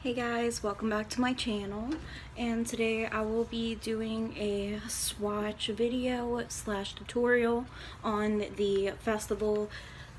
Hey guys, welcome back to my channel, and today I will be doing a swatch video slash tutorial on the Festival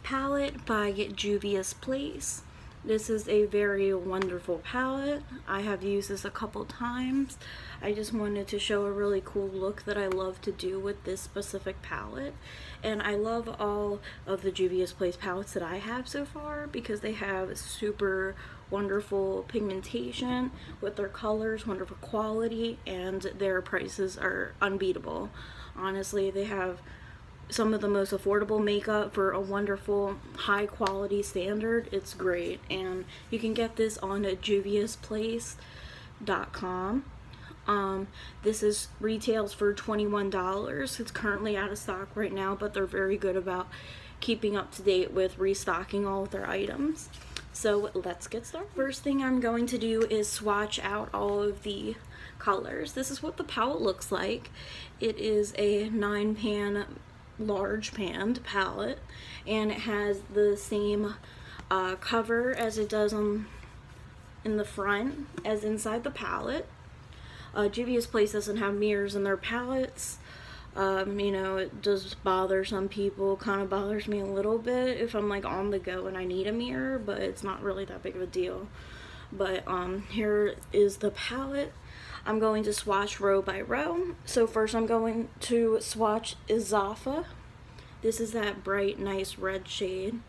palette by Juvias Place. This is a very wonderful palette. I have used this a couple times. I just wanted to show a really cool look that I love to do with this specific palette. And I love all of the Juvias Place palettes that I have so far because they have super wonderful pigmentation with their colors, wonderful quality, and their prices are unbeatable. Honestly, they have some of the most affordable makeup for a wonderful high quality standard. It's great, and you can get this on juviasplace.com. This is retails for $21. It's currently out of stock right now, but they're very good about keeping up to date with restocking all of their items. So let's get started. First thing I'm going to do is swatch out all of the colors. This is what the palette looks like. It is a 9-pan large panned palette, and it has the same cover as it does in the front as inside the palette. Juvia's Place doesn't have mirrors in their palettes. You know, it does bother some people. Kind of bothers me a little bit if I'm like on the go and I need a mirror, but it's not really that big of a deal. But here is the palette. I'm going to swatch row by row. So first I'm going to swatch Izafa. This is that bright, nice red shade.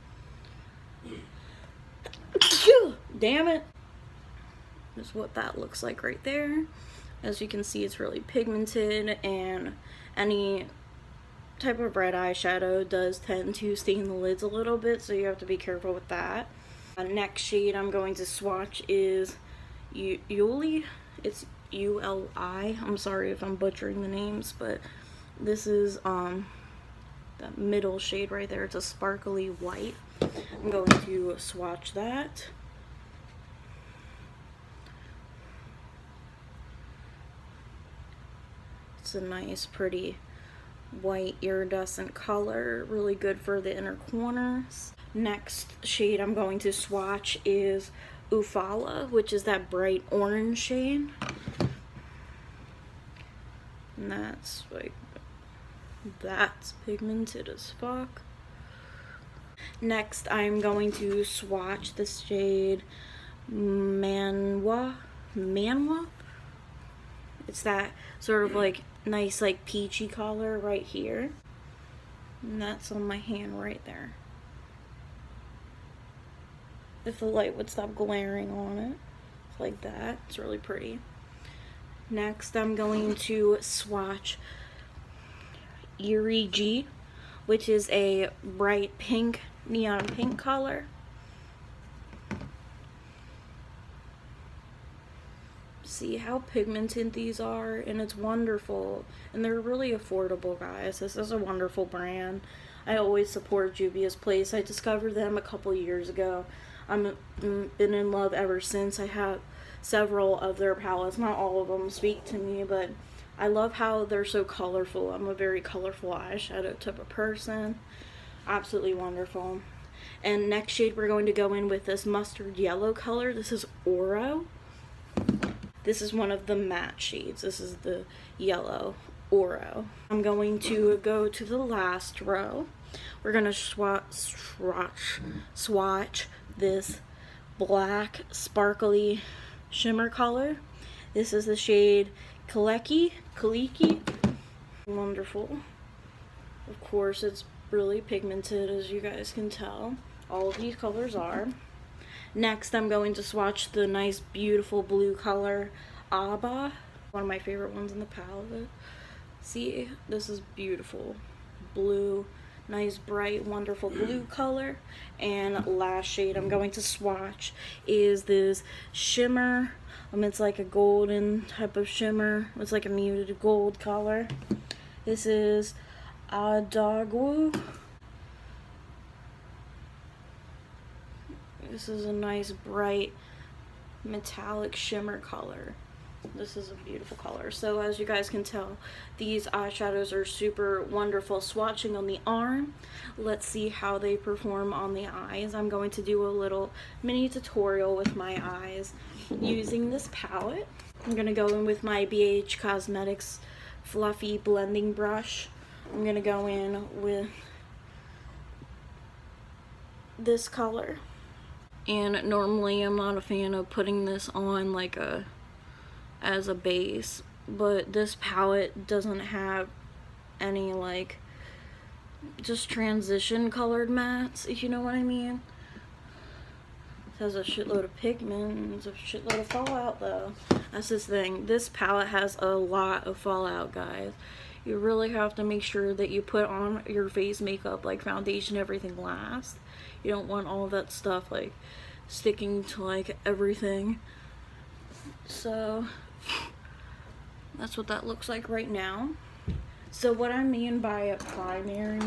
Damn it. That's what that looks like right there. As you can see, it's really pigmented, and any type of red eyeshadow does tend to stain the lids a little bit, so you have to be careful with that. Next shade I'm going to swatch is Uli. It's U-L-I. I'm sorry if I'm butchering the names, but this is that middle shade right there. It's a sparkly white. I'm going to swatch that. It's a nice, pretty white iridescent color, really good for the inner corners. Next shade I'm going to swatch is Ufala, which is that bright orange shade. And that's pigmented as fuck. Next I'm going to swatch the shade Manwa. It's that sort of like nice like peachy color right here, and that's on my hand right there. If the light would stop glaring on it, it's like that. It's really pretty. Next I'm going to swatch Eerie G, which is a bright pink, neon pink color. See how pigmented these are, and it's wonderful, and they're really affordable, guys. This is a wonderful brand. I always support Juvia's Place. I discovered them a couple years ago. I've been in love ever since. I have several of their palettes. Not all of them speak to me, but I love how they're so colorful. I'm a very colorful eyeshadow type of person. Absolutely wonderful. And next shade we're going to go in with this mustard yellow color. This is Oro. This is one of the matte shades. This is the yellow Oro. I'm going to go to the last row. We're going to swatch this black sparkly shimmer color. This is the shade Kaliki. Wonderful. Of course, it's really pigmented, as you guys can tell. All of these colors are. Next, I'm going to swatch the nice, beautiful blue color, Abba. One of my favorite ones in the palette. See, this is beautiful. Blue, nice, bright, wonderful blue color. And last shade I'm going to swatch is this shimmer. It's like a golden type of shimmer. It's like a muted gold color. This is Adagwu. This is a nice bright metallic shimmer color. This is a beautiful color. So as you guys can tell, these eyeshadows are super wonderful swatching on the arm. Let's see how they perform on the eyes. I'm going to do a little mini tutorial with my eyes using this palette. I'm going to go in with my BH Cosmetics fluffy blending brush. I'm going to go in with this color. And normally I'm not a fan of putting this on like as a base, but this palette doesn't have any like just transition colored mattes, if you know what I mean. It has a shitload of pigment and it's a shitload of fallout though. That's this thing. This palette has a lot of fallout, guys. You really have to make sure that you put on your face makeup, like foundation, everything last. You don't want all that stuff like sticking to like everything. So that's what that looks like right now. So what I mean by primary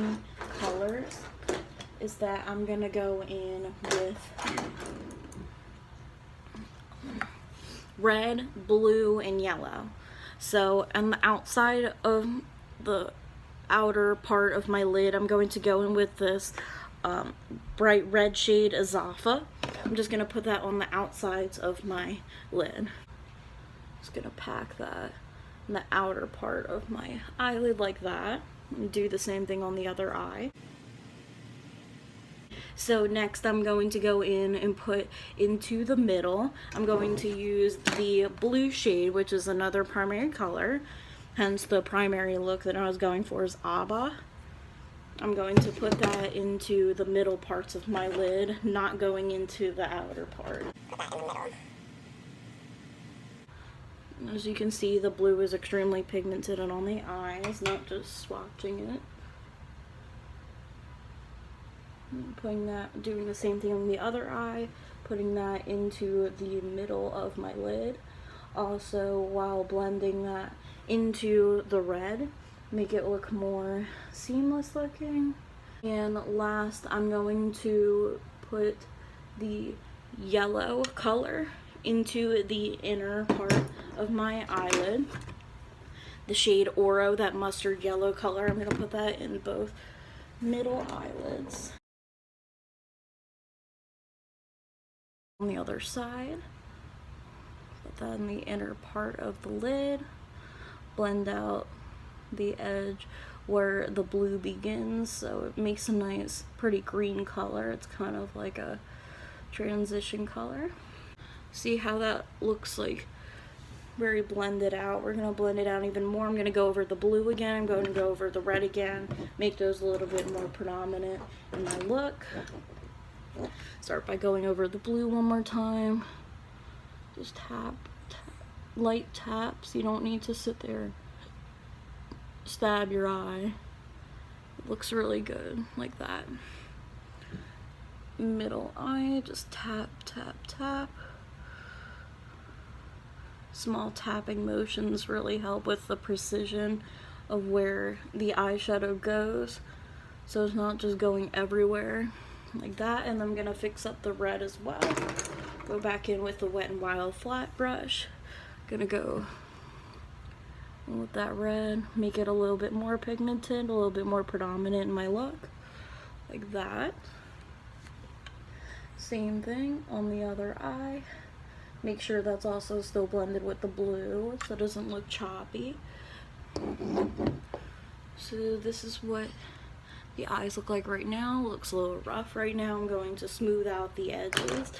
colors is that I'm gonna go in with red, blue, and yellow. So on the outside of the outer part of my lid, I'm going to go in with this bright red shade Azafa. I'm just gonna put that on the outsides of my lid. Just gonna pack that in the outer part of my eyelid like that, and do the same thing on the other eye. So next I'm going to go in and put into the middle. I'm going to use the blue shade, which is another primary color, hence the primary look that I was going for is Abba. I'm going to put that into the middle parts of my lid, not going into the outer part. As you can see, the blue is extremely pigmented and on the eyes, not just swatching it. Putting that, doing the same thing on the other eye, putting that into the middle of my lid. Also, while blending that into the red, make it look more seamless looking. And last, I'm going to put the yellow color into the inner part of my eyelid. The shade Oro, that mustard yellow color, I'm going to put that in both middle eyelids. On the other side, put that in the inner part of the lid, blend out the edge where the blue begins, so it makes a nice pretty green color. It's kind of like a transition color. See how that looks like very blended out. We're going to blend it out even more. I'm going to go over the blue again, I'm going to go over the red again, make those a little bit more predominant in my look. Start by going over the blue one more time. Just tap, light taps. You don't need to sit there and stab your eye. It looks really good like that. Middle eye, just tap, tap, tap. Small tapping motions really help with the precision of where the eyeshadow goes, so it's not just going everywhere like that. And I'm gonna fix up the red as well. Go back in with the Wet n Wild flat brush. Gonna go with that red, make it a little bit more pigmented, a little bit more predominant in my look, like that. Same thing on the other eye. Make sure that's also still blended with the blue so it doesn't look choppy. So this is what the eyes look like right now. Looks a little rough right now. I'm going to smooth out the edges,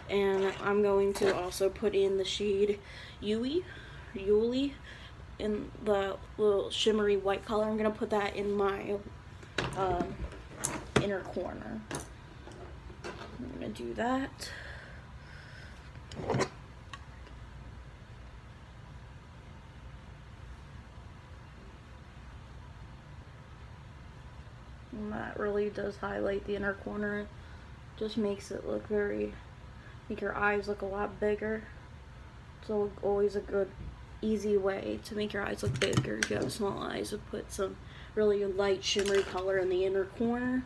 and I'm going to also put in the shade Yuli in the little shimmery white color. I'm going to put that in my inner corner. I'm going to do that. And that really does highlight the inner corner. It just makes it look make your eyes look a lot bigger. So always a good, easy way to make your eyes look bigger if you have small eyes, to put some really light shimmery color in the inner corner.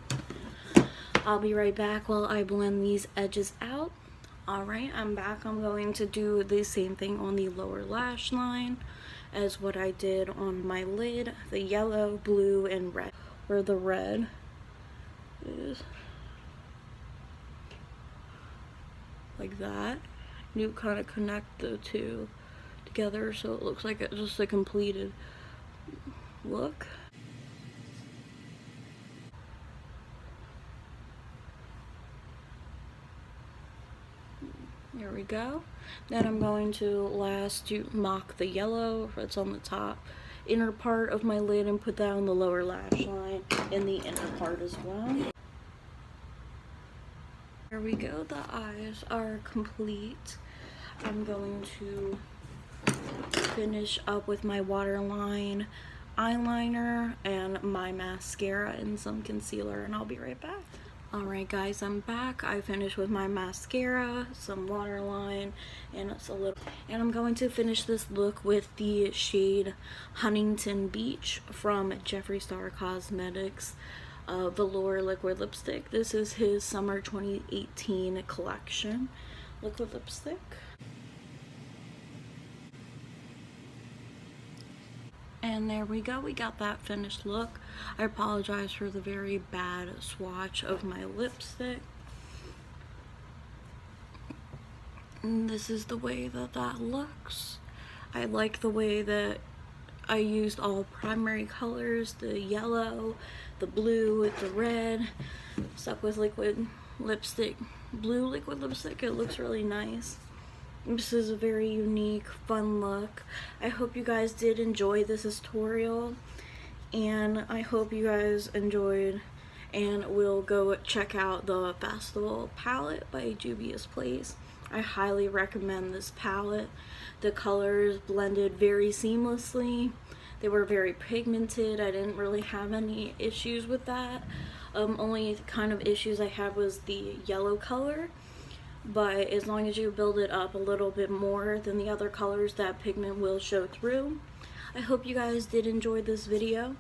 I'll be right back while I blend these edges out. Alright, I'm back. I'm going to do the same thing on the lower lash line as what I did on my lid. The yellow, blue, and red. Where the red is like that. You kind of connect the two together so it looks like it's just a completed look. There we go. Then I'm going to last mock the yellow that's on the top inner part of my lid and put that on the lower lash line and the inner part as well. There we go. The eyes are complete. I'm going to finish up with my waterline eyeliner and my mascara and some concealer, and I'll be right back. Alright guys, I'm back. I finished with my mascara, some waterline, and I'm going to finish this look with the shade Huntington Beach from Jeffree Star Cosmetics Velour Liquid Lipstick. This is his summer 2018 collection liquid lipstick. And there we go, we got that finished look. I apologize for the very bad swatch of my lipstick. And this is the way that looks. I like the way that I used all primary colors, the yellow, the blue, the red, stuck with liquid lipstick, blue liquid lipstick. It looks really nice. This is a very unique, fun look. I hope you guys did enjoy this tutorial, and I hope you guys enjoyed and will go check out the Festival palette by Juvias Place. I highly recommend this palette. The colors blended very seamlessly. They were very pigmented. I didn't really have any issues with that. Only kind of issues I had was the yellow color. But as long as you build it up a little bit more than the other colors, that pigment will show through. I hope you guys did enjoy this video,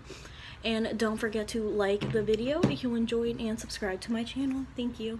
and don't forget to like the video if you enjoyed and subscribe to my channel. Thank you.